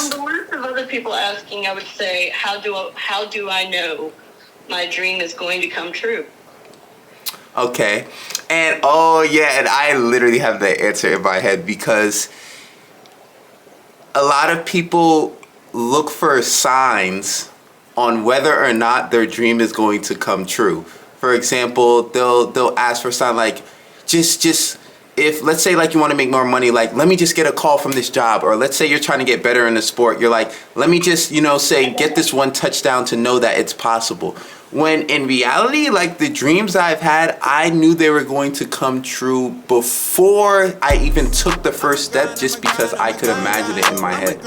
On the list of other people asking, I would say, how do I know my dream is going to come true? Okay. And oh yeah, and I literally have the answer in my head because a lot of people look for signs on whether or not their dream is going to come true. For example, they'll ask for a sign like just if let's say like you want to make more money, like let me just get a call from this job, or let's say you're trying to get better in the sport, you're like let me just say get this one touchdown to know that it's possible. When in reality, like the dreams I've had, I knew they were going to come true before I even took the first step, just because I could imagine it in my head.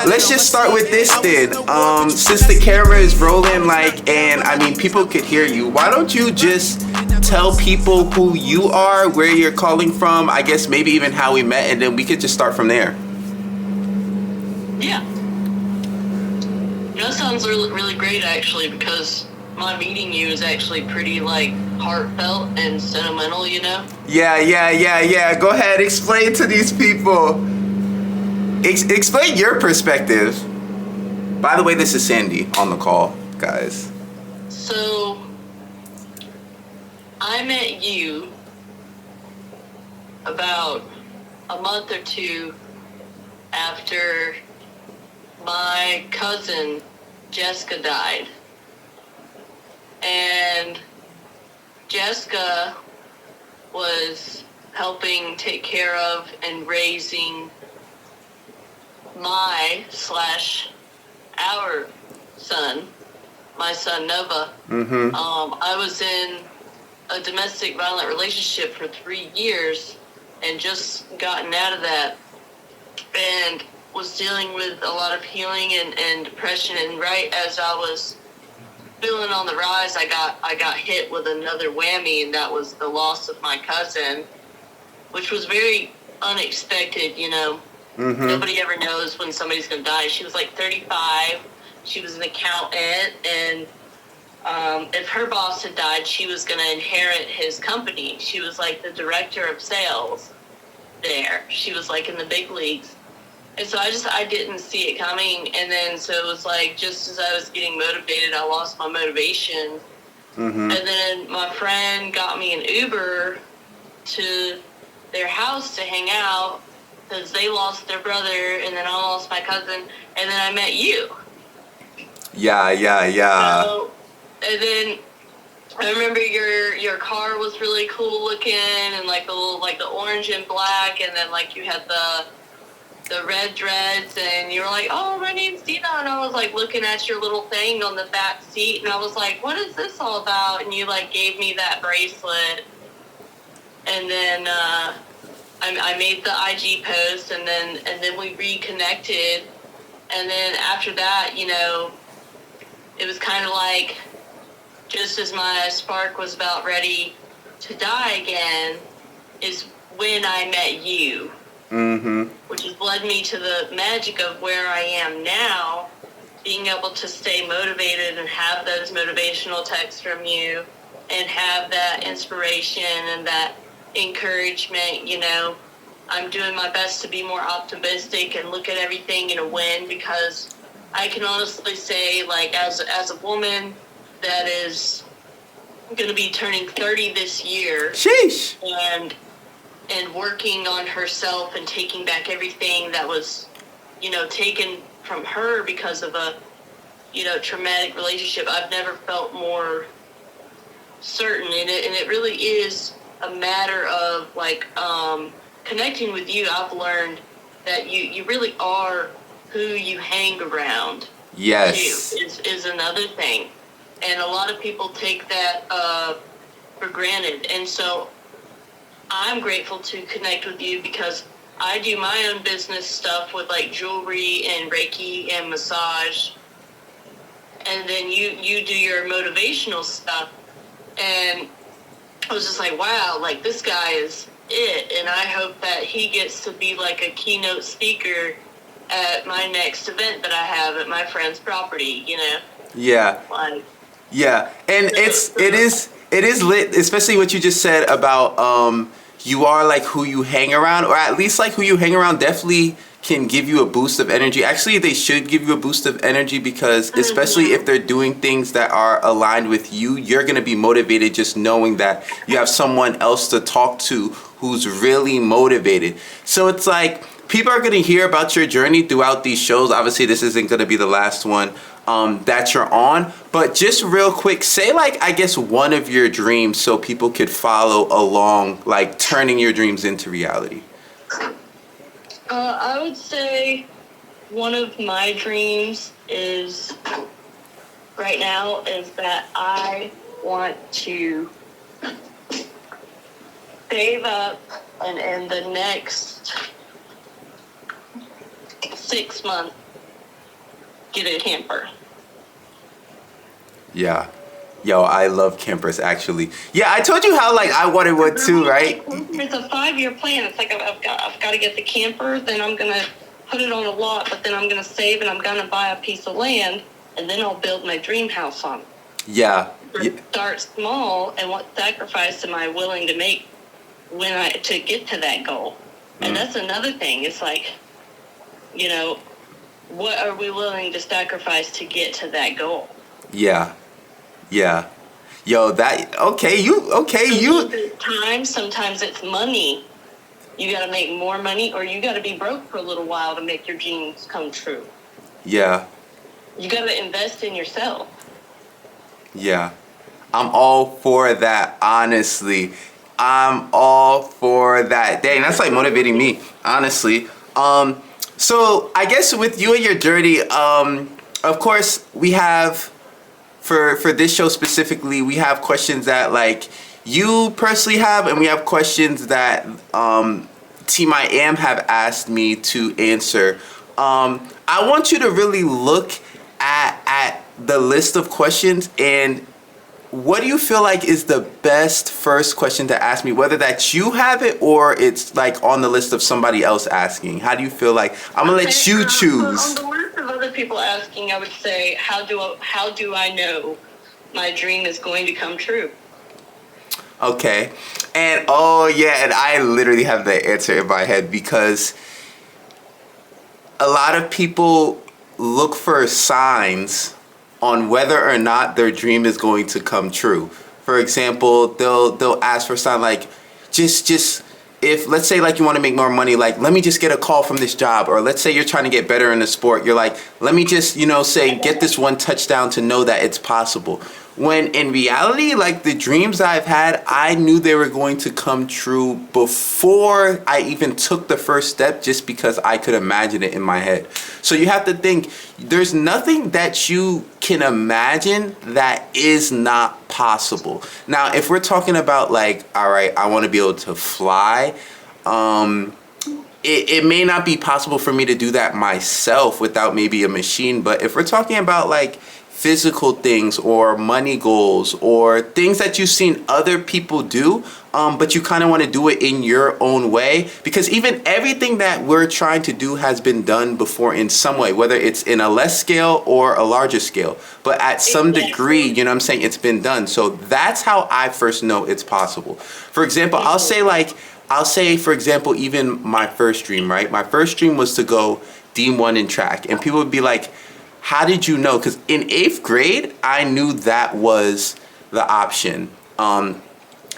Let's just start with this then. Since the camera is rolling, like, and I mean people could hear you, why don't you just tell people who you are, where you're calling from, I guess maybe even how we met, and then we could just start from there. Yeah. That sounds really, really great, actually, because my meeting you is actually pretty, like, heartfelt and sentimental, you know? Yeah. Go ahead, explain to these people. Explain your perspective. By the way, this is Sandy on the call, guys. So, I met you about a month or two after my cousin Jessica died. And Jessica was helping take care of and raising our son, my son Nova. I was in a domestic violent relationship for 3 years and just gotten out of that, and was dealing with a lot of healing and depression. And right as I was feeling on the rise, I got hit with another whammy, and that was the loss of my cousin, which was very unexpected, you know. Nobody ever knows when somebody's going to die. She was like 35. She was an accountant, and if her boss had died, she was going to inherit his company. She was like the director of sales there. She was like in the big leagues. And so I didn't see it coming. And then so it was like just as I was getting motivated, I lost my motivation. And then my friend got me an Uber to their house to hang out, because they lost their brother, and then I lost my cousin, and then I met you. Yeah. So, and then I remember your car was really cool looking, and like the orange and black, and then like you had the red dreads, and you were like, oh, my name's Diino, and I was like looking at your little thing on the back seat, and I was like, what is this all about? And you like gave me that bracelet, and then I made the IG post, and then we reconnected, and then after that, you know, it was kind of like just as my spark was about ready to die again is when I met you, which has led me to the magic of where I am now, being able to stay motivated and have those motivational texts from you and have that inspiration and that encouragement. You know, I'm doing my best to be more optimistic and look at everything in a win, because I can honestly say, like, as a woman that is going to be turning 30 this year, sheesh, and working on herself and taking back everything that was, you know, taken from her because of a, you know, traumatic relationship, I've never felt more certain in it. And it really is a matter of like connecting with you. I've learned that you really are who you hang around. Yes, is another thing, and a lot of people take that for granted. And so I'm grateful to connect with you, because I do my own business stuff with like jewelry and Reiki and massage, and then you do your motivational stuff. And I was just like, wow, like this guy is it. And I hope that he gets to be like a keynote speaker at my next event that I have at my friend's property, you know? Yeah. Like, Yeah, and it is lit, especially what you just said about you are like who you hang around, or at least like who you hang around definitely can give you a boost of energy. Actually, they should give you a boost of energy because especially if they're doing things that are aligned with you, you're gonna be motivated just knowing that you have someone else to talk to who's really motivated. So it's like people are gonna hear about your journey throughout these shows. Obviously, this isn't gonna be the last one that you're on, but just real quick, say like I guess one of your dreams so people could follow along, like turning your dreams into reality. I would say one of my dreams is right now is that I want to save up and in the next 6 months get a camper. Yeah. Yo, I love campers actually. Yeah, I told you how like I wanted one too, right? It's a 5-year plan. It's like I've got to get the camper, then I'm gonna put it on a lot, but then I'm gonna save and I'm gonna buy a piece of land, and then I'll build my dream house on it. Yeah. Start small, and what sacrifice am I willing to make to get to that goal? And that's another thing. It's like, you know, what are we willing to sacrifice to get to that goal? Yeah. Yeah. Yo, that Sometimes it's time, sometimes it's money. You got to make more money, or you got to be broke for a little while to make your dreams come true. Yeah. You got to invest in yourself. Yeah. I'm all for that, honestly. I'm all for that. Dang, that's like motivating me, honestly. So I guess with you and your journey, of course we have for this show specifically, we have questions that like you personally have, and we have questions that Team I Am have asked me to answer. I want you to really look at the list of questions, and what do you feel like is the best first question to ask me, whether that you have it or it's like on the list of somebody else asking? How do you feel like? I'm gonna let you choose. On the list of other people asking, I would say, how do I know my dream is going to come true? Okay. And oh yeah, and I literally have the answer in my head because a lot of people look for signs on whether or not their dream is going to come true. For example, they'll ask for a sign like just if let's say like you want to make more money, like let me just get a call from this job, or let's say you're trying to get better in the sport, you're like let me just say get this one touchdown to know that it's possible. When in reality, like the dreams I've had, I knew they were going to come true before I even took the first step, just because I could imagine it in my head. So you have to think, there's nothing that you can imagine that is not possible. Now, if we're talking about like, all right, I want to be able to fly, it may not be possible for me to do that myself without maybe a machine. But if we're talking about like physical things or money goals or things that you've seen other people do, but you kind of want to do it in your own way, because even everything that we're trying to do has been done before in some way, whether it's in a less scale or a larger scale, but at some degree, you know what I'm saying, it's been done. So that's how I first know it's possible. For example, I'll say, for example, even my first dream, right? My first dream was to go D1 in track, and people would be like, how did you know? Because in 8th grade, I knew that was the option. And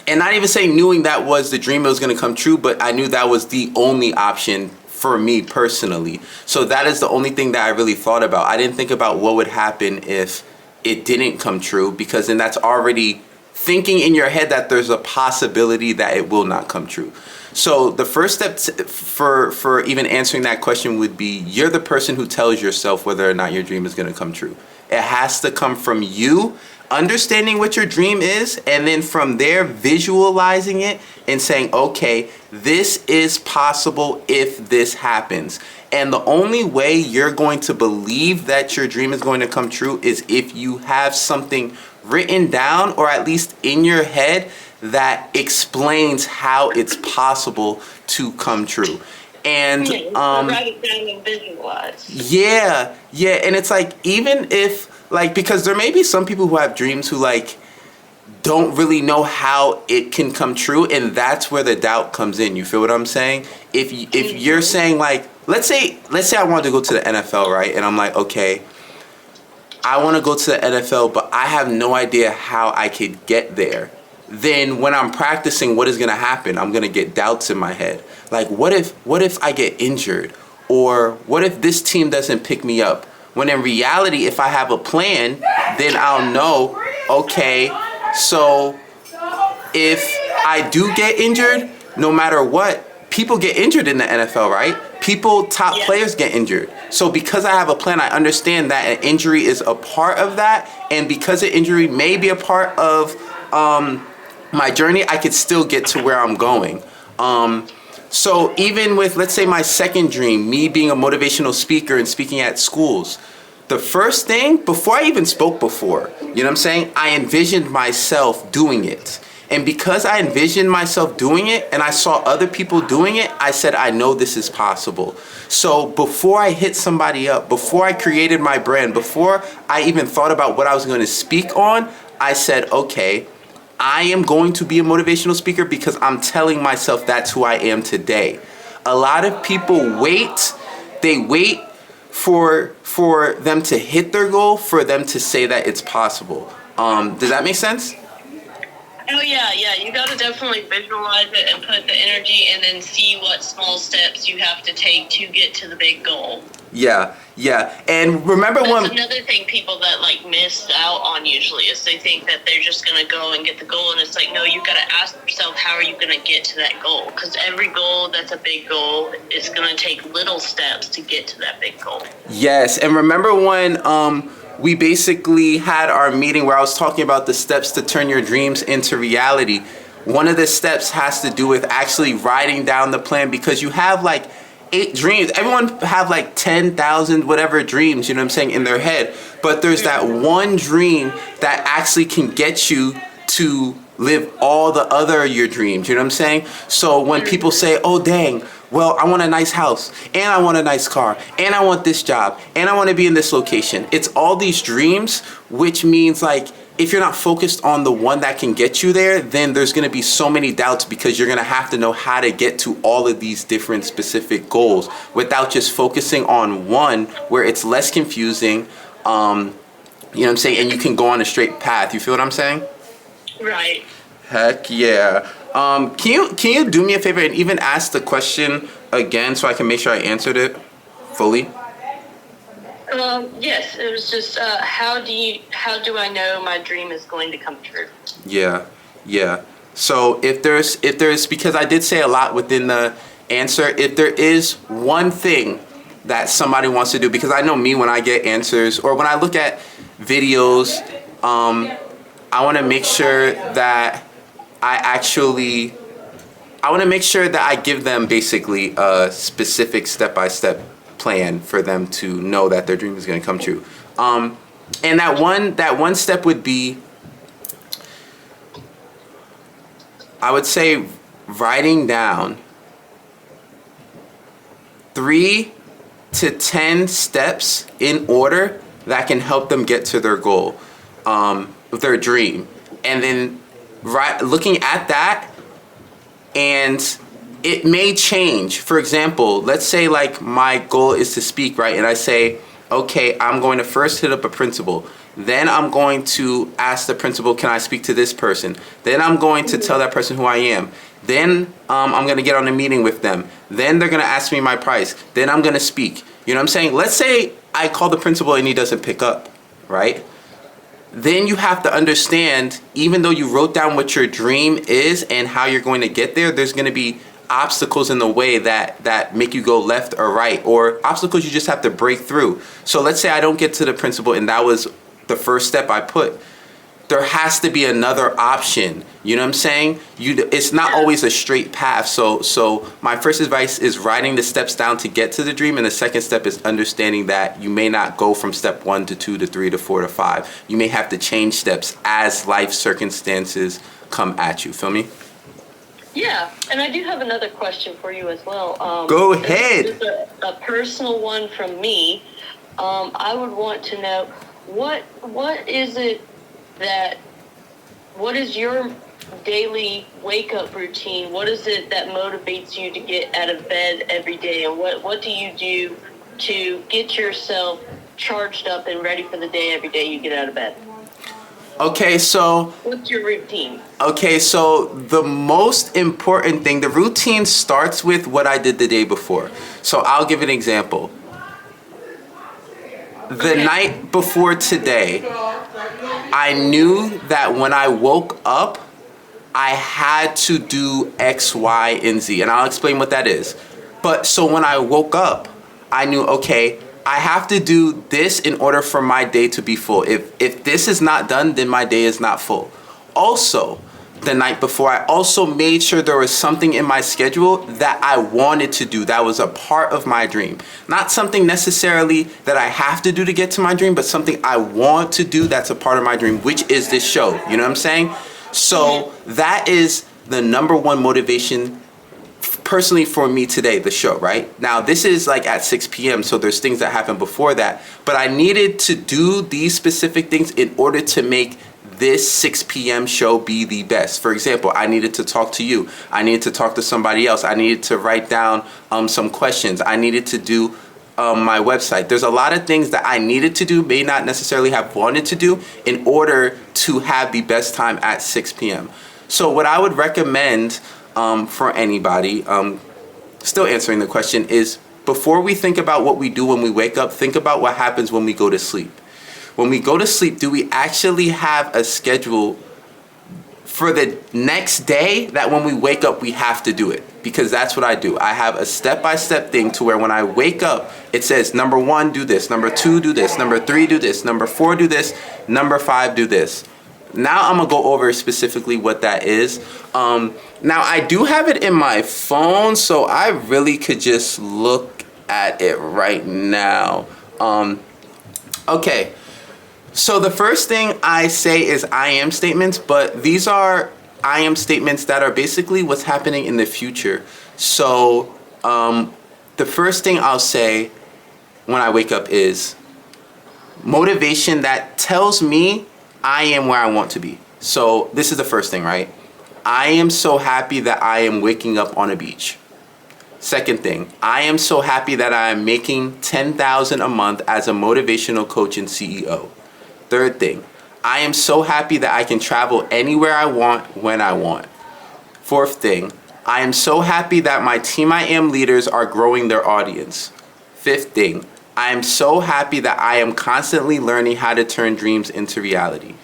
not even saying knowing that was the dream that was going to come true, but I knew that was the only option for me personally. So that is the only thing that I really thought about. I didn't think about what would happen if it didn't come true, because then that's already thinking in your head that there's a possibility that it will not come true. So the first step for even answering that question would be, you're the person who tells yourself whether or not your dream is going to come true. It has to come from you understanding what your dream is, and then from there visualizing it and saying, okay, this is possible if this happens. And the only way you're going to believe that your dream is going to come true is if you have something written down, or at least in your head, that explains how it's possible to come true. And write it down and visualize. yeah, yeah, and it's like, even if, like, because there may be some people who have dreams who like don't really know how it can come true, and that's where the doubt comes in. You feel what I'm saying? If you're saying, like, let's say I wanted to go to the NFL, right? And I'm like, okay, I want to go to the NFL, but I have no idea how I could get there. Then when I'm practicing, what is going to happen? I'm going to get doubts in my head. Like, what if I get injured? Or what if this team doesn't pick me up? When in reality, if I have a plan, then I'll know, okay, so if I do get injured, no matter what, people get injured in the NFL, right? Top players get injured. So because I have a plan, I understand that an injury is a part of that. And because an injury may be a part of my journey, I could still get to where I'm going. So even with, let's say, my second dream, me being a motivational speaker and speaking at schools, the first thing, before I even spoke before, you know what I'm saying? I envisioned myself doing it. And because I envisioned myself doing it and I saw other people doing it, I said, I know this is possible. So before I hit somebody up, before I created my brand, before I even thought about what I was going to speak on, I said, okay, I am going to be a motivational speaker because I'm telling myself that's who I am today. A lot of people wait. They wait for them to hit their goal, for them to say that it's possible. Does that make sense? Oh yeah. You gotta definitely visualize it and put the energy, and then see what small steps you have to take to get to the big goal. Yeah. And remember That's another thing people that like miss out on usually is they think that they're just gonna go and get the goal, and it's like, no, you gotta ask yourself, how are you gonna get to that goal? Because every goal that's a big goal is gonna take little steps to get to that big goal. Yes, and remember when we basically had our meeting where I was talking about the steps to turn your dreams into reality. One of the steps has to do with actually writing down the plan, because you have like 8 dreams. Everyone have like 10,000 whatever dreams, you know what I'm saying, in their head. But there's that one dream that actually can get you to live all the other your dreams, you know what I'm saying? So when people say, oh dang, well, I want a nice house, and I want a nice car, and I want this job, and I want to be in this location. It's all these dreams, which means like, if you're not focused on the one that can get you there, then there's going to be so many doubts, because you're going to have to know how to get to all of these different specific goals without just focusing on one where it's less confusing, you know what I'm saying, and you can go on a straight path. You feel what I'm saying? Right. Heck yeah. Can you do me a favor and even ask the question again so I can make sure I answered it fully? Yes, it was just how do I know my dream is going to come true? Yeah. So if there's because I did say a lot within the answer, if there is one thing that somebody wants to do, because I know me, when I get answers or when I look at videos, I want to make sure that I give them basically a specific step-by-step plan for them to know that their dream is going to come true. And that one step would be, I would say, writing down 3 to 10 steps in order that can help them get to their goal, their dream. And then looking at that, and it may change. For example, let's say like my goal is to speak, right? And I say, okay, I'm going to first hit up a principal. Then I'm going to ask the principal, can I speak to this person? Then I'm going to tell that person who I am. Then I'm going to get on a meeting with them. Then they're going to ask me my price. Then I'm going to speak. You know what I'm saying? Let's say I call the principal and he doesn't pick up, right? Then you have to understand, even though you wrote down what your dream is and how you're going to get there, there's going to be obstacles in the way that make you go left or right, or obstacles you just have to break through. So let's say I don't get to the principal, and that was the first step I put. There has to be another option. You know what I'm saying? It's not always a straight path. So my first advice is writing the steps down to get to the dream, and the second step is understanding that you may not go from step 1 to 2 to 3 to 4 to 5. You may have to change steps as life circumstances come at you. Feel me? Yeah, and I do have another question for you as well. Go ahead. This is a personal one from me. I would want to know what is it that what is your daily wake up routine? What is it that motivates you to get out of bed every day, and what do you do to get yourself charged up and ready for the day every day you get out of bed? Okay, so What's your routine? Okay, so the most important thing, the routine starts with what I did the day before. So I'll give an example. The night before today, I knew that when I woke up, I had to do X, Y, and Z. And I'll explain what that is. But so when I woke up, I knew, okay, I have to do this in order for my day to be full. If this is not done, then my day is not full. Also, the night before, I also made sure there was something in my schedule that I wanted to do, that was a part of my dream. Not something necessarily that I have to do to get to my dream, but something I want to do that's a part of my dream, which is this show. You know what I'm saying? So that is the number one motivation personally for me today, the show, right? Now, this is like at 6 p.m., so there's things that happen before that, but I needed to do these specific things in order to make this 6 p.m. show be the best. For example, I needed to talk to you. I needed to talk to somebody else. I needed to write down some questions. I needed to do my website. There's a lot of things that I needed to do, may not necessarily have wanted to do, in order to have the best time at 6 p.m. So what I would recommend for anybody, still answering the question, is before we think about what we do when we wake up, think about what happens when we go to sleep. When we go to sleep, do we actually have a schedule for the next day that when we wake up, we have to do it? Because that's what I do. I have a step-by-step thing to where when I wake up, it says, number 1, do this. Number 2, do this. Number 3, do this. Number 4, do this. Number 5, do this. Now I'm gonna go over specifically what that is. Now I do have it in my phone, so I really could just look at it right now. Okay, so the first thing I say is I am statements, but these are I am statements that are basically what's happening in the future. So the first thing I'll say when I wake up is motivation that tells me I am where I want to be. So this is the first thing, right? I am so happy that I am waking up on a beach. Second thing, I am so happy that I am making $10,000 a month as a motivational coach and CEO. Third thing, I am so happy that I can travel anywhere I want when I want. Fourth thing, I am so happy that my Team I Am leaders are growing their audience. Fifth thing, I am so happy that I am constantly learning how to turn dreams into reality.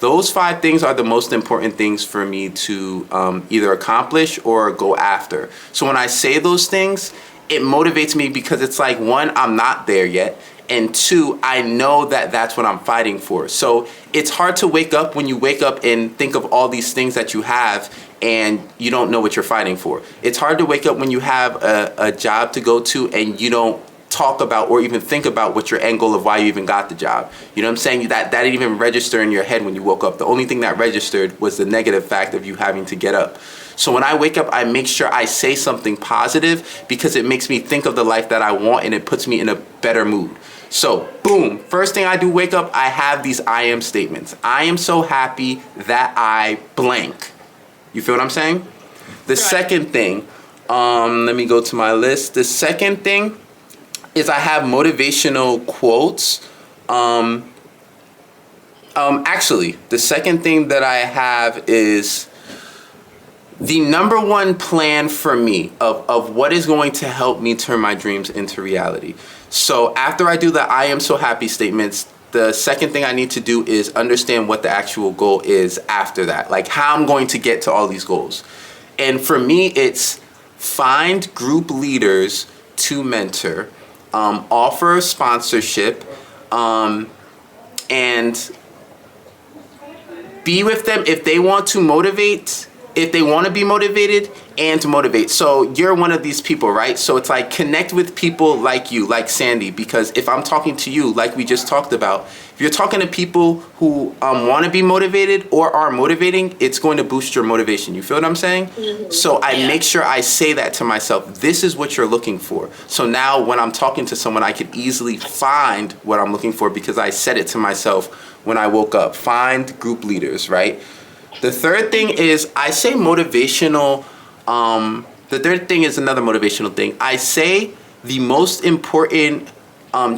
Those 5 things are the most important things for me to either accomplish or go after. So when I say those things, it motivates me because it's like, 1, I'm not there yet. And 2, I know that that's what I'm fighting for. So it's hard to wake up when you wake up and think of all these things that you have and you don't know what you're fighting for. It's hard to wake up when you have a job to go to and you don't talk about or even think about what your end goal of why you even got the job. You know what I'm saying? That didn't even register in your head when you woke up. The only thing that registered was the negative fact of you having to get up. So when I wake up, I make sure I say something positive because it makes me think of the life that I want and it puts me in a better mood. So boom, first thing I do wake up, I have these I am statements. I am so happy that I blank. You feel what I'm saying? The second thing, let me go to my list. The second thing is I have motivational quotes. Actually, the second thing that I have is the number one plan for me of what is going to help me turn my dreams into reality. So after I do the I am so happy statements, the second thing I need to do is understand what the actual goal is after that. Like how I'm going to get to all these goals. And for me, it's find group leaders to mentor, offer sponsorship, and be with them if they want to motivate. if they want to be motivated and to motivate. So you're one of these people, right? So it's like connect with people like you, like Sandy, because if I'm talking to you, like we just talked about, if you're talking to people who want to be motivated or are motivating, it's going to boost your motivation. You feel what I'm saying? So I make sure I say that to myself. This is what you're looking for. So now when I'm talking to someone, I could easily find what I'm looking for because I said it to myself when I woke up. Find group leaders, right? The third thing is I say motivational. The third thing is another motivational thing. I say the most important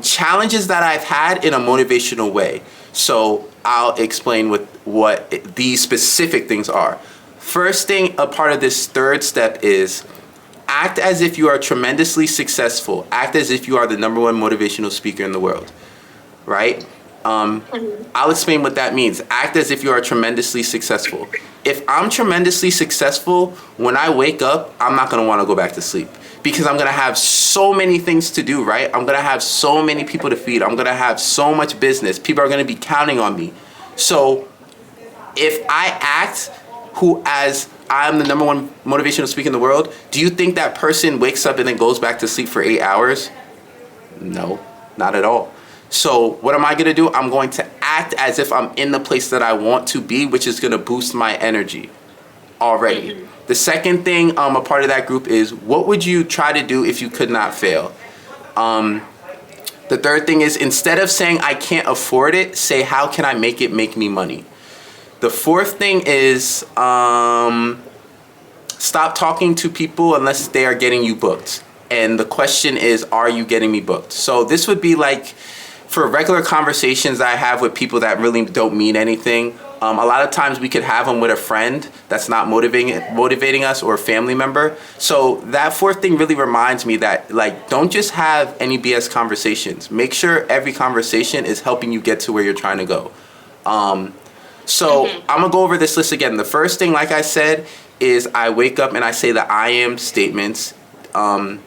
challenges that I've had in a motivational way. So I'll explain what these specific things are. First thing, a part of this third step is act as if you are tremendously successful. Act as if you are the number one motivational speaker in the world, right? I'll explain what that means. Act as if you are tremendously successful. If I'm tremendously successful, when I wake up, I'm not going to want to go back to sleep because I'm going to have so many things to do, right? I'm going to have so many people to feed. I'm going to have so much business. People are going to be counting on me. So if I act as I'm the number one motivational speaker in the world, do you think that person wakes up and then goes back to sleep for 8 hours? No, not at all. So what am I going to do? I'm going to act as if I'm in the place that I want to be, which is going to boost my energy already. The second thing, a part of that group is what would you try to do if you could not fail? The third thing is instead of saying I can't afford it, say how can I make it make me money? The fourth thing is stop talking to people unless they are getting you booked. And the question is, are you getting me booked? So this would be like for regular conversations I have with people that really don't mean anything. A lot of times we could have them with a friend that's not motivating us or a family member. So that fourth thing really reminds me that like don't just have any BS conversations. Make sure every conversation is helping you get to where you're trying to go. So I'm gonna go over this list again. The first thing, like I said, is I wake up and I say the I am statements. The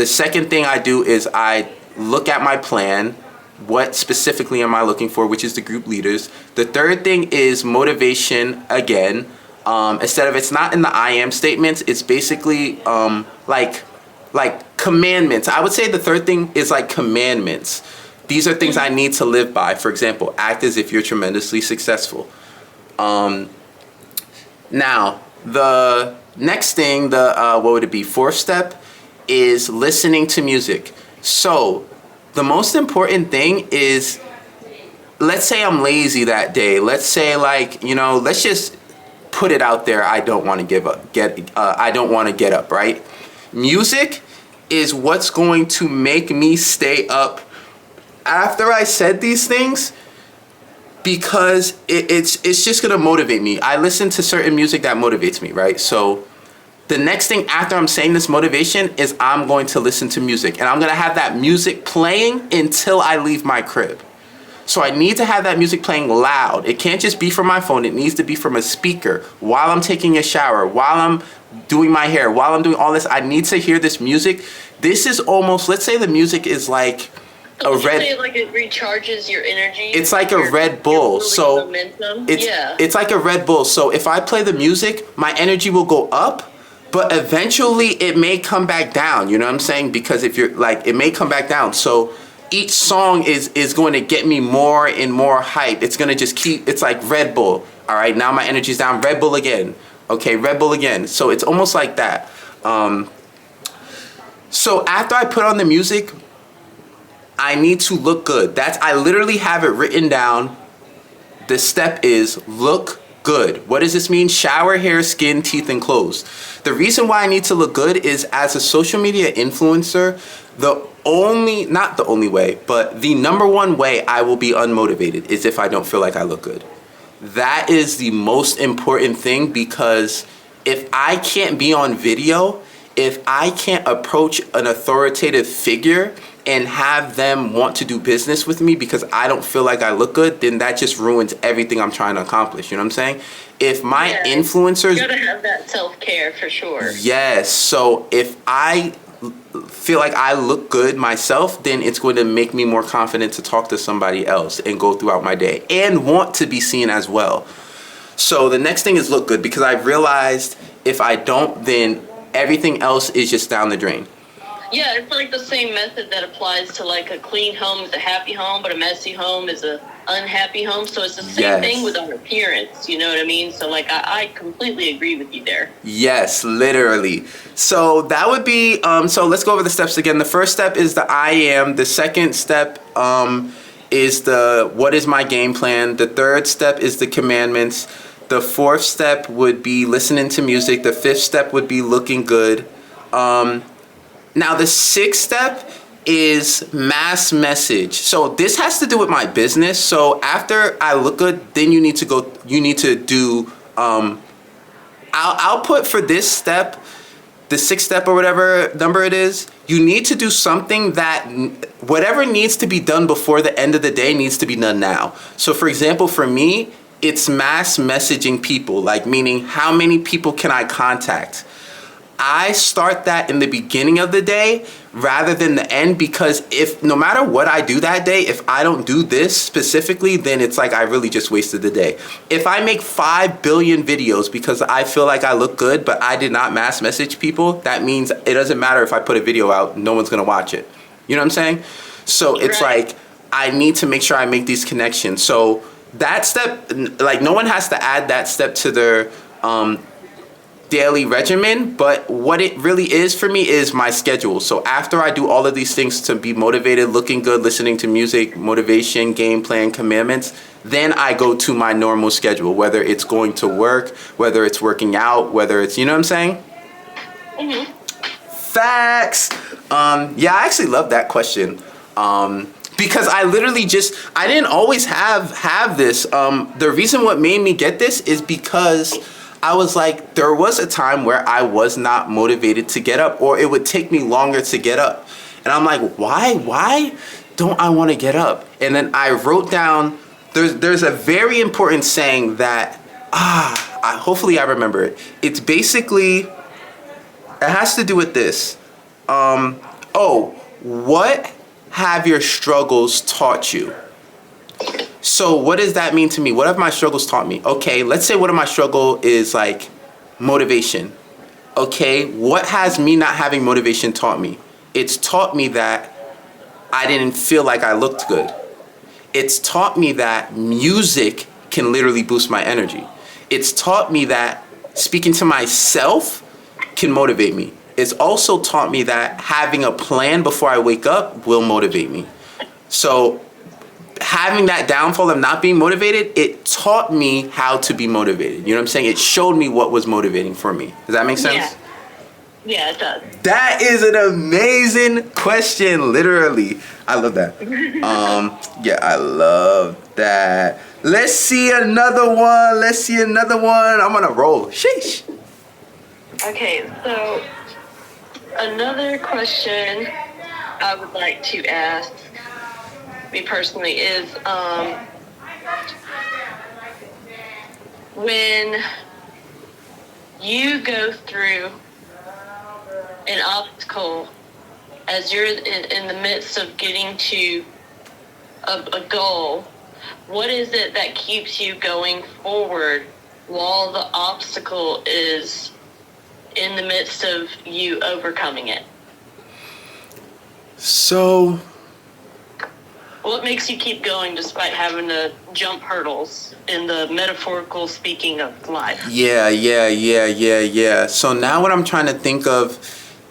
second thing I do is I look at my plan. What specifically am I looking for, which is the group leaders. The third thing is motivation again. Instead of it's not in the I am statements, it's basically like commandments. I would say the third thing is like commandments. These are things I need to live by. For example, act as if you're tremendously successful. Now, the next thing, what would it be? Fourth step is listening to music. So the most important thing is, let's say I'm lazy that day. Let's say let's just put it out there. I don't want to I don't want to get up, right? Music is what's going to make me stay up after I said these things because it's just going to motivate me. I listen to certain music that motivates me, right? So the next thing after I'm saying this motivation is I'm going to listen to music. And I'm going to have that music playing until I leave my crib. So I need to have that music playing loud. It can't just be from my phone. It needs to be from a speaker while I'm taking a shower, while I'm doing my hair, while I'm doing all this. I need to hear this music. This is almost, let's say the music is like a red. Say like it recharges your energy. It's like a Red Bull. So it's like a Red Bull. So if I play the music, my energy will go up. But eventually it may come back down, you know what I'm saying? Because if you're like, it may come back down. So each song is going to get me more and more hype. It's going to just it's like Red Bull. All right, now my energy's down. Red Bull again. Okay, Red Bull again. So it's almost like that. So after I put on the music, I need to look good. I literally have it written down. The step is look good. What does this mean? Shower, hair, skin, teeth, and clothes. The reason why I need to look good is as a social media influencer, not the only way, but the number one way I will be unmotivated is if I don't feel like I look good. That is the most important thing because if I can't be on video, if I can't approach an authoritative figure and have them want to do business with me because I don't feel like I look good, then that just ruins everything I'm trying to accomplish. You know what I'm saying? If my influencers... You gotta have that self-care for sure. Yes. So if I feel like I look good myself, then it's going to make me more confident to talk to somebody else and go throughout my day and want to be seen as well. So the next thing is look good, because I've realized if I don't, then everything else is just down the drain. Yeah, it's like the same method that applies to like a clean home is a happy home, but a messy home is a unhappy home. So it's the same thing with our appearance. You know what I mean? So like I completely agree with you there. Yes, literally. So that would be so let's go over the steps again. The first step is the I am. The second step is the what is my game plan. The third step is the commandments. The fourth step would be listening to music. The fifth step would be looking good. Now the sixth step is mass message. So this has to do with my business. So after I look good, then you need to do I'll put for this step, the sixth step or whatever number it is, you need to do something that whatever needs to be done before the end of the day needs to be done now. So for example, for me, it's mass messaging people, like meaning how many people can I contact? I start that in the beginning of the day rather than the end, because if no matter what I do that day, if I don't do this specifically, then it's like I really just wasted the day. If I make 5 billion videos because I feel like I look good, but I did not mass message people, that means it doesn't matter if I put a video out, no one's gonna watch it. You know what I'm saying? So it's like, I need to make sure I make these connections. So that step, like no one has to add that step to their daily regimen, but what it really is for me is my schedule. So after I do all of these things to be motivated, looking good, listening to music, motivation, game plan, commandments, then I go to my normal schedule, whether it's going to work, whether it's working out, whether it's, you know what I'm saying? Mm-hmm. Facts. Yeah, I actually love that question. Because I literally I didn't always have this. The reason what made me get this is because I was like, there was a time where I was not motivated to get up, or it would take me longer to get up. And I'm like, why don't I want to get up? And then I wrote down, there's a very important saying that, hopefully I remember it. It's basically, it has to do with this. What have your struggles taught you? So what does that mean to me? What have my struggles taught me? Okay, let's say one of my struggle is like motivation. Okay, what has me not having motivation taught me? It's taught me that I didn't feel like I looked good. It's taught me that music can literally boost my energy. It's taught me that speaking to myself can motivate me. It's also taught me that having a plan before I wake up will motivate me. So having that downfall of not being motivated, it taught me how to be motivated. You know what I'm saying? It showed me what was motivating for me. Does that make sense? Yeah, it does. That is an amazing question, literally. I love that. Yeah, I love that. Let's see another one. I'm on a roll. Sheesh. Okay, so another question I would like to ask me personally is when you go through an obstacle as you're in the midst of getting to a goal, what is it that keeps you going forward while the obstacle is in the midst of you overcoming it? So what makes you keep going despite having to jump hurdles in the metaphorical speaking of life? Yeah. So now what I'm trying to think of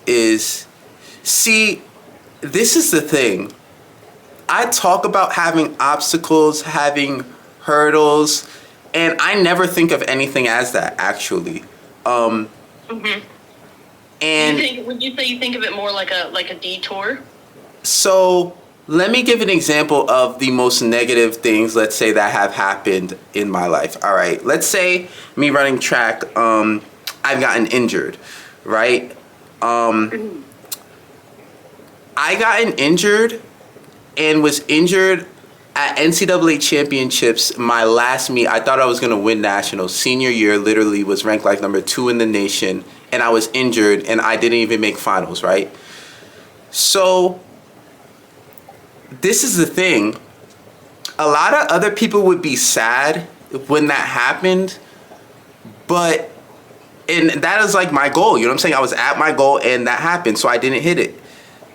is, see, this is the thing. I talk about having obstacles, having hurdles, and I never think of anything as that, actually. And would you say you think of it more like a detour? So let me give an example of the most negative things, let's say, that have happened in my life. All right, let's say me running track, I've gotten injured, right? I gotten injured and was injured at NCAA championships. My last meet, I thought I was gonna win nationals. Senior year, literally was ranked like number 2 in the nation, and I was injured and I didn't even make finals, right? So this is the thing. A lot of other people would be sad when that happened, But and that is like my goal. You know what I'm saying? I was at my goal and that happened, so I didn't hit it.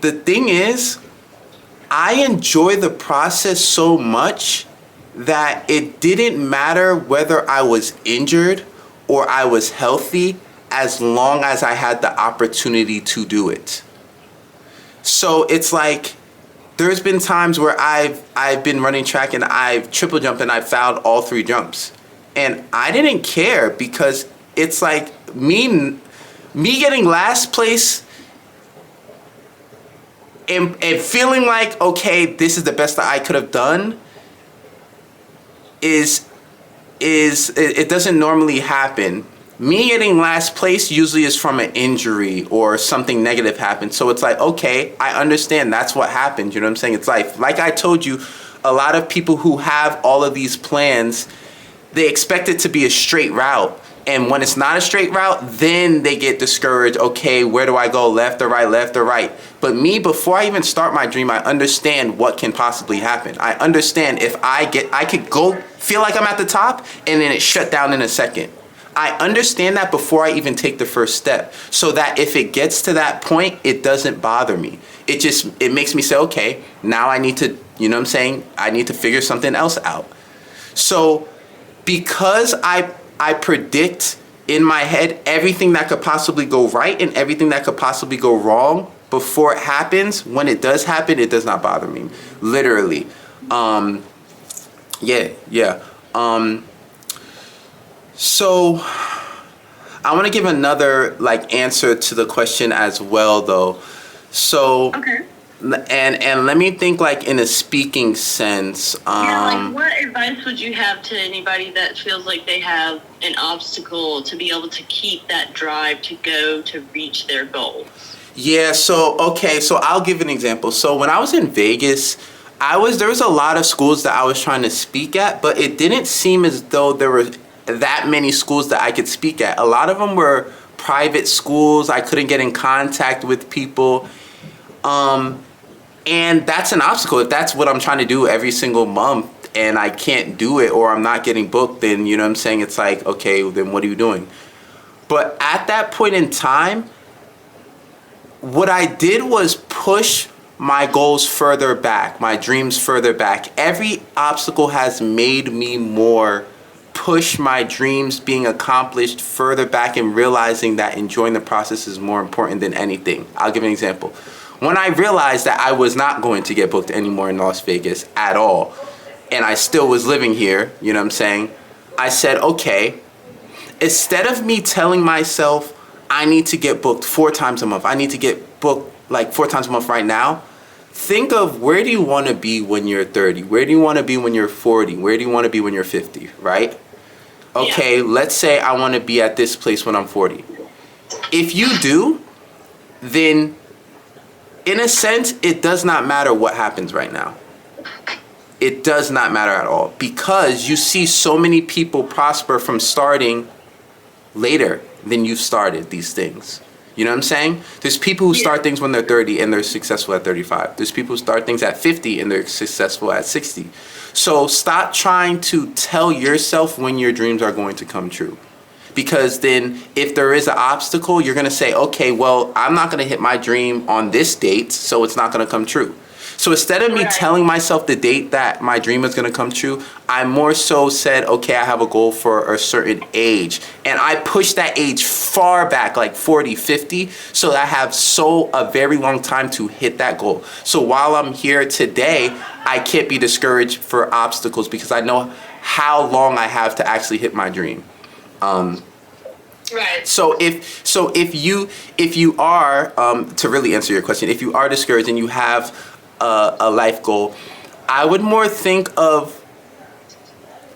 The thing is, I enjoy the process so much that it didn't matter whether I was injured or I was healthy as long as I had the opportunity to do it. So it's like there's been times where I've been running track and I've triple jumped and I fouled all three jumps. And I didn't care because it's like me getting last place and feeling like, okay, this is the best that I could have done is it doesn't normally happen. Me getting last place usually is from an injury or something negative happened. So it's like, okay, I understand that's what happened. You know what I'm saying? It's like I told you, a lot of people who have all of these plans, they expect it to be a straight route. And when it's not a straight route, then they get discouraged. Okay, where do I go? Left or right, left or right? But me, before I even start my dream, I understand what can possibly happen. I understand if I could go feel like I'm at the top and then it shut down in a second. I understand that before I even take the first step, so that if it gets to that point, it doesn't bother me. It makes me say, okay, now I need to, you know what I'm saying? I need to figure something else out. So because I predict in my head everything that could possibly go right and everything that could possibly go wrong before it happens, when it does happen, it does not bother me. Literally. Yeah. So I want to give another like answer to the question as well though. So Okay. and let me think like in a speaking sense. Yeah, like what advice would you have to anybody that feels like they have an obstacle to be able to keep that drive to go to reach their goals? Yeah, so okay, so I'll give an example. So when I was in Vegas, there was a lot of schools that I was trying to speak at, but it didn't seem as though there were that many schools that I could speak at. A lot of them were private schools. I couldn't get in contact with people. And that's an obstacle. If that's what I'm trying to do every single month and I can't do it or I'm not getting booked, then you know what I'm saying? It's like, okay, then what are you doing? But at that point in time, what I did was push my goals further back, my dreams further back. Every obstacle has made me more push my dreams being accomplished further back and realizing that enjoying the process is more important than anything. I'll give an example. When I realized that I was not going to get booked anymore in Las Vegas at all, and I still was living here, you know what I'm saying? I said, okay, instead of me telling myself I need to get booked 4 times a month, I need to get booked like 4 times a month right now, think of where do you want to be when you're 30? Where do you want to be when you're 40? Where do you want to be when you're 50, right? Okay, yeah. Let's say I want to be at this place when I'm 40. If you do, then in a sense, it does not matter what happens right now. It does not matter at all because you see so many people prosper from starting later than you started these things. You know what I'm saying? There's people who start things when they're 30 and they're successful at 35. There's people who start things at 50 and they're successful at 60. So stop trying to tell yourself when your dreams are going to come true. Because then if there is an obstacle, you're going to say, okay, well, I'm not going to hit my dream on this date, so it's not going to come true. So instead of me telling myself the date that my dream is going to come true, I more so said, okay, I have a goal for a certain age. And I pushed that age far back, like 40, 50, so that I have a very long time to hit that goal. So while I'm here today, I can't be discouraged for obstacles because I know how long I have to actually hit my dream. Right. So if you are to really answer your question, if you are discouraged and you have a life goal, I would more think of,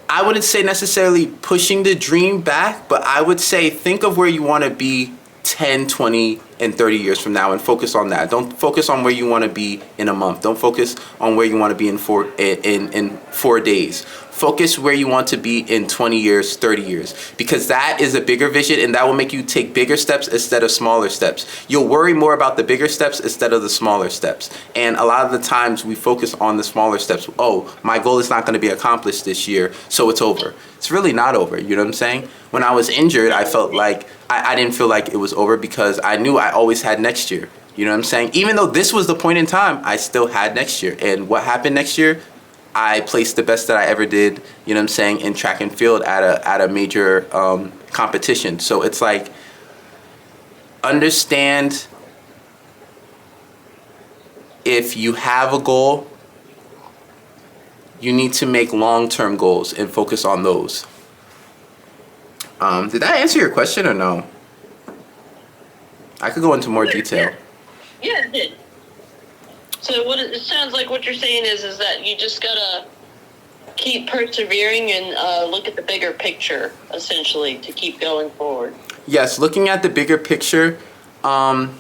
I wouldn't say necessarily pushing the dream back, but I would say think of where you want to be 10, 20, in 30 years from now and focus on that. Don't focus on where you want to be in a month. Don't focus on where you want to be in 4 days. Focus where you want to be in 20 years, 30 years, because that is a bigger vision, and that will make you take bigger steps instead of smaller steps. You'll worry more about the bigger steps instead of the smaller steps. And a lot of the times we focus on the smaller steps. Oh, my goal is not going to be accomplished this year, so it's over. It's really not over. You know what I'm saying? When I was injured, I felt like I didn't feel like it was over because I knew I always had next year. You know what I'm saying? Even though this was the point in time, I still had next year. And what happened next year? I placed the best that I ever did, you know what I'm saying, in track and field at a major competition. So it's like, understand, if you have a goal, you need to make long-term goals and focus on those. Did that answer your question or no? I could go into more detail. Yeah, it did. So what it sounds like what you're saying is that you just gotta keep persevering and look at the bigger picture, essentially, to keep going forward. Yes, looking at the bigger picture, and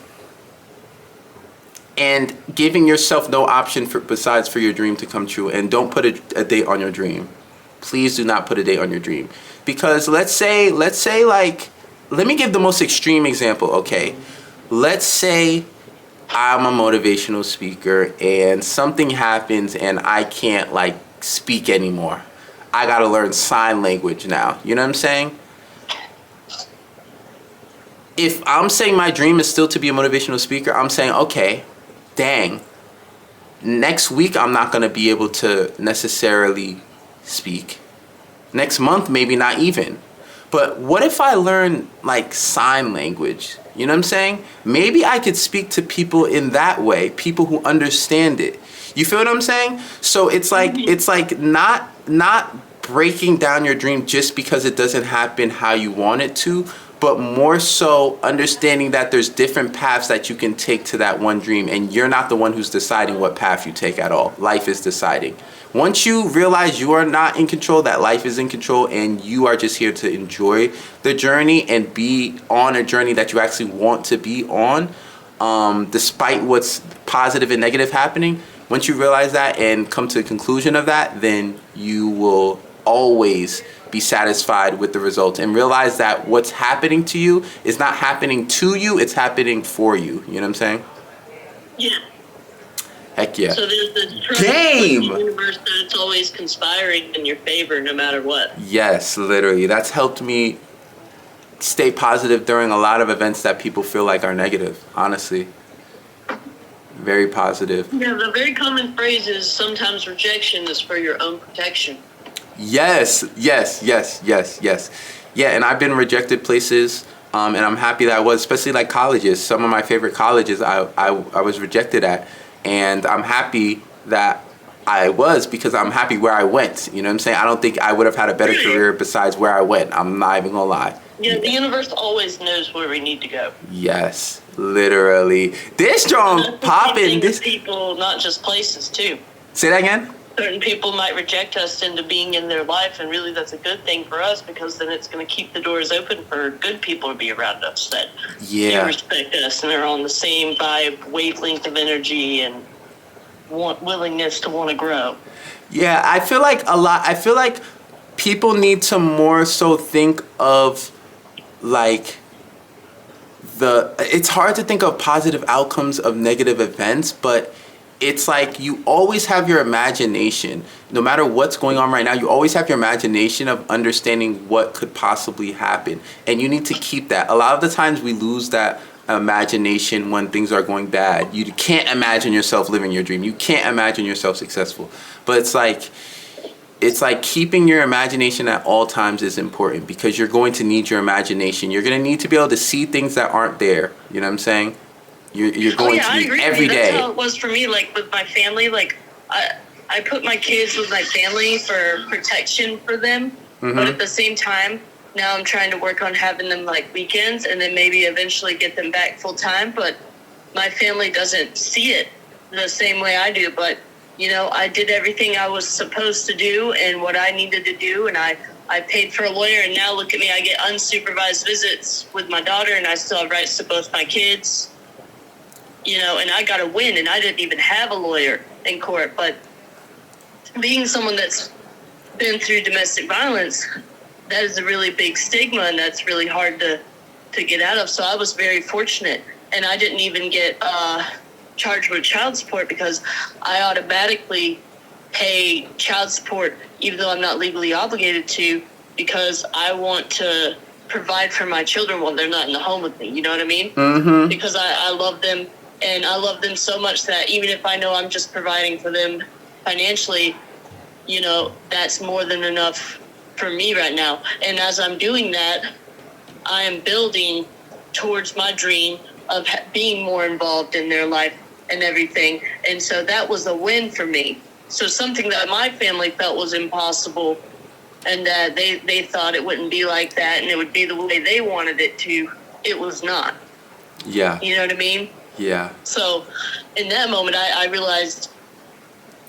giving yourself no option besides for your dream to come true. And don't put a date on your dream. Please do not put a date on your dream, because let's say like, let me give the most extreme example. Okay, let's say I'm a motivational speaker and something happens and I can't like speak anymore. I gotta learn sign language now. You know what I'm saying? If I'm saying my dream is still to be a motivational speaker, I'm saying, okay, dang, next week I'm not gonna be able to necessarily speak. Next month, maybe not even. But what if I learn like sign language? You know what I'm saying? Maybe I could speak to people in that way, people who understand it. You feel what I'm saying? So it's like not breaking down your dream just because it doesn't happen how you want it to, but more so understanding that there's different paths that you can take to that one dream, and you're not the one who's deciding what path you take at all. Life is deciding. Once you realize you are not in control, that life is in control, and you are just here to enjoy the journey and be on a journey that you actually want to be on, despite what's positive and negative happening, once you realize that and come to the conclusion of that, then you will always be satisfied with the results and realize that what's happening to you is not happening to you, it's happening for you. You know what I'm saying? Yeah. Heck yeah. So there's the trust Game! in the universe that it's always conspiring in your favor no matter what. Yes, literally. That's helped me stay positive during a lot of events that people feel like are negative, honestly. Very positive. Yeah, the very common phrase is sometimes rejection is for your own protection. Yes. Yeah, and I've been rejected places, and I'm happy that I was, especially like colleges. Some of my favorite colleges I was rejected at, and I'm happy that I was, because I'm happy where I went. You know what I'm saying? I don't think I would have had a better career besides where I went. I'm not even gonna lie. Yeah, the universe always knows where we need to go. Yes, literally. This drum popping. This people, not just places, too. Say that again. Certain people might reject us into being in their life, and really that's a good thing for us, because then it's going to keep the doors open for good people to be around us that do respect us and are on the same vibe, wavelength of energy, and willingness to want to grow. Yeah, I feel like people need to more so think of like it's hard to think of positive outcomes of negative events, but it's like you always have your imagination. No matter what's going on right now, you always have your imagination of understanding what could possibly happen. And you need to keep that. A lot of the times we lose that imagination when things are going bad. You can't imagine yourself living your dream. You can't imagine yourself successful. But it's like keeping your imagination at all times is important, because you're going to need your imagination. You're going to need to be able to see things that aren't there. You know what I'm saying? You're going to need every day. That's how it was for me, like with my family. Like I put my kids with my family for protection for them, but at the same time, now I'm trying to work on having them like weekends, and then maybe eventually get them back full time. But my family doesn't see it the same way I do. But you know, I did everything I was supposed to do and what I needed to do, and I I paid for a lawyer, and now look at me. I get unsupervised visits with my daughter, and I still have rights to both my kids. You know, and I got to win, and I didn't even have a lawyer in court. But being someone that's been through domestic violence, that is a really big stigma, and that's really hard to get out of. So I was very fortunate, and I didn't even get charged with child support because I automatically pay child support even though I'm not legally obligated to, because I want to provide for my children while they're not in the home with me. You know what I mean? Mm-hmm. Because I love them, and I love them so much that even if I know I'm just providing for them financially, you know, that's more than enough for me right now. And as I'm doing that, I am building towards my dream of being more involved in their life and everything. And so that was a win for me. So something that my family felt was impossible, and that they thought it wouldn't be like that and it would be the way they wanted it to, it was not. Yeah. You know what I mean? Yeah. So in that moment, I realized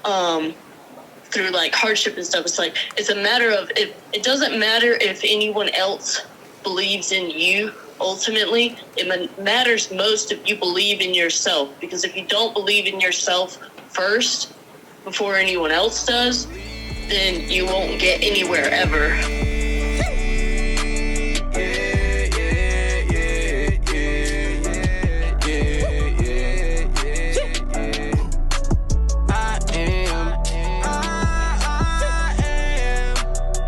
through like hardship and stuff, it's like, it's a matter of, it doesn't matter if anyone else believes in you. Ultimately, it matters most if you believe in yourself, because if you don't believe in yourself first before anyone else does, then you won't get anywhere ever.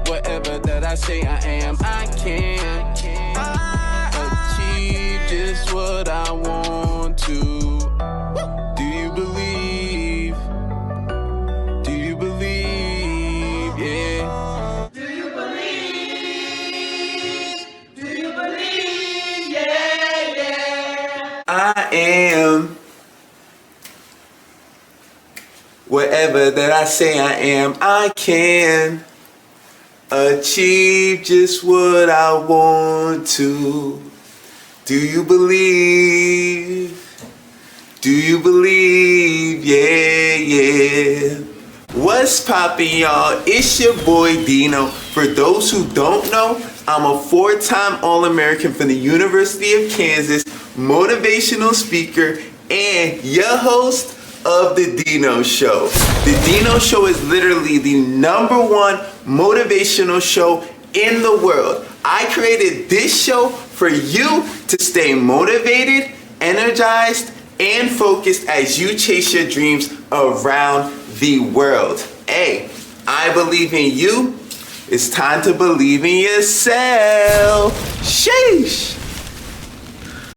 Whatever that I say I am, I can achieve just what I want to. Do you believe? Do you believe? Yeah. Do you believe? Do you believe? Yeah, yeah. I am whatever that I say I am. I can achieve just what I want to. Do you believe? Do you believe? Yeah, yeah. What's poppin', y'all? It's your boy Diino. For those who don't know, I'm a 4-time All-American from the University of Kansas, motivational speaker, and your host of the Diino Show. The Diino Show is literally the #1 motivational show in the world. I created this show for you to stay motivated, energized, and focused as you chase your dreams around the world. Hey, I believe in you. It's time to believe in yourself. Sheesh.